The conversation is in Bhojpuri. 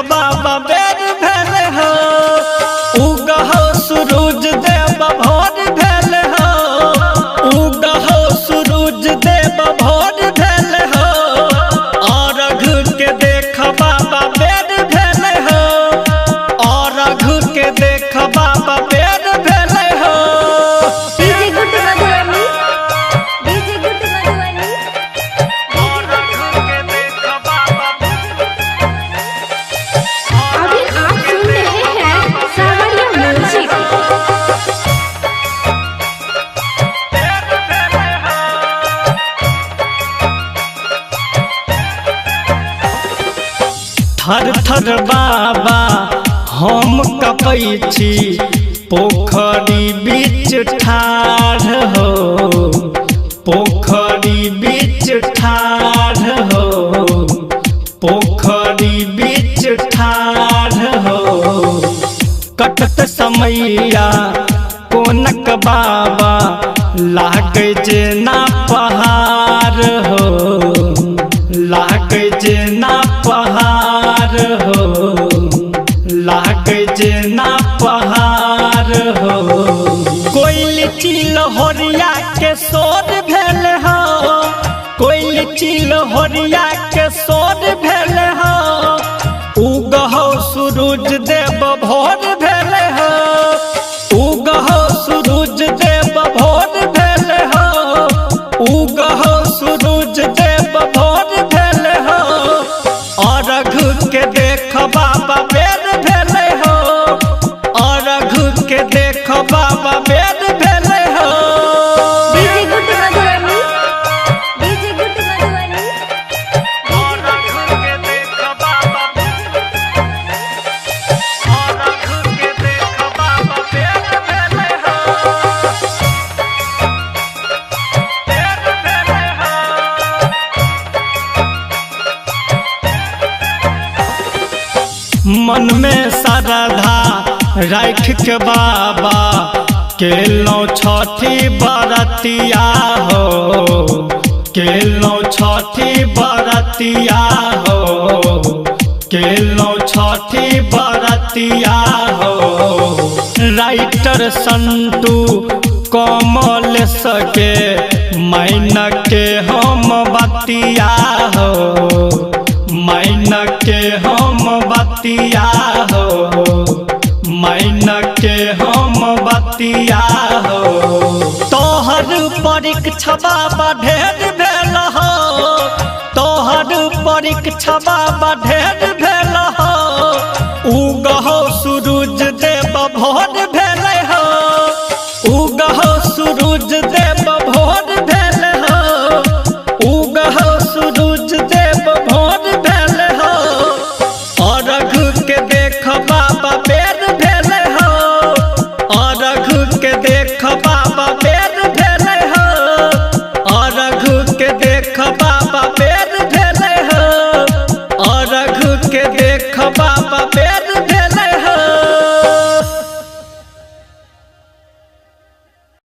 बाबा बेर भेल हो। उगहो सूरज देव भोर भेल हो। उगहो सूरज देव भोर भेल हो। अर्घ के देख बाबा बेर भेल हो। अर्घ के देख बाबा बेर भेल हो। DJ good Madhubani, DJ good Madhubani. अभी आप सुन रहे हैं सावरिया म्यूजिक। थर थर बाबा हम कपै छी पोखरी बीच ठाढ़ हो। पोखरी बीच ठाढ़ हो। पोखरी बीच ठाढ़ हो। कटत समैया कोनक बाबा लागे जेना पहाड़ हो। लागे जेना पहाड़ हो। लागे जेना पहाड़ हो। कोयल चिलहोरिया के शोर भेल हो। कोयल चिलहोरिया के शोर भेल हो। उगहो सूरज देव भोर भेल हो। उगहो सूरज देव भोर भेल हो। उगहो सूरज देव भोर भेल हो। अर्घ के देख बाबा बेर भेल हो। अर्घ के देख बाबा बेर भेल हो। DJ good Madhubani, DJ good Madhubani. अर्घ के देख बाबा अर्घ के देख बाबा बेर भेल हो। बेर भेल हो। मन में श्रद्धा राख के बाबा केलौं छठी बरतिया हो। केलौं छठी बरतिया हो। केलौं छठी बरतिया हो। राइटर संतू कमल सके मैन के हम बतिया हो। मैन के हम बतिया हो। मैन के हम बतिया हो। तोहर परीक्षा बाबा ढेर भेल हो। तोहर परीक्षा बाबा ढेर भेल हो। उगहो सूरज देव भोर भेल हो। उगहो सूरज देव भोर भेल हो। उगहो सूरज देव भोर भेल हो। अर्घ के देख बाबा बेर भेल हो। अर्घ के देख बाबा बेर भेल हो। अर्घ के देख बाबा बेर भेल हो। अर्घ के देख बाबा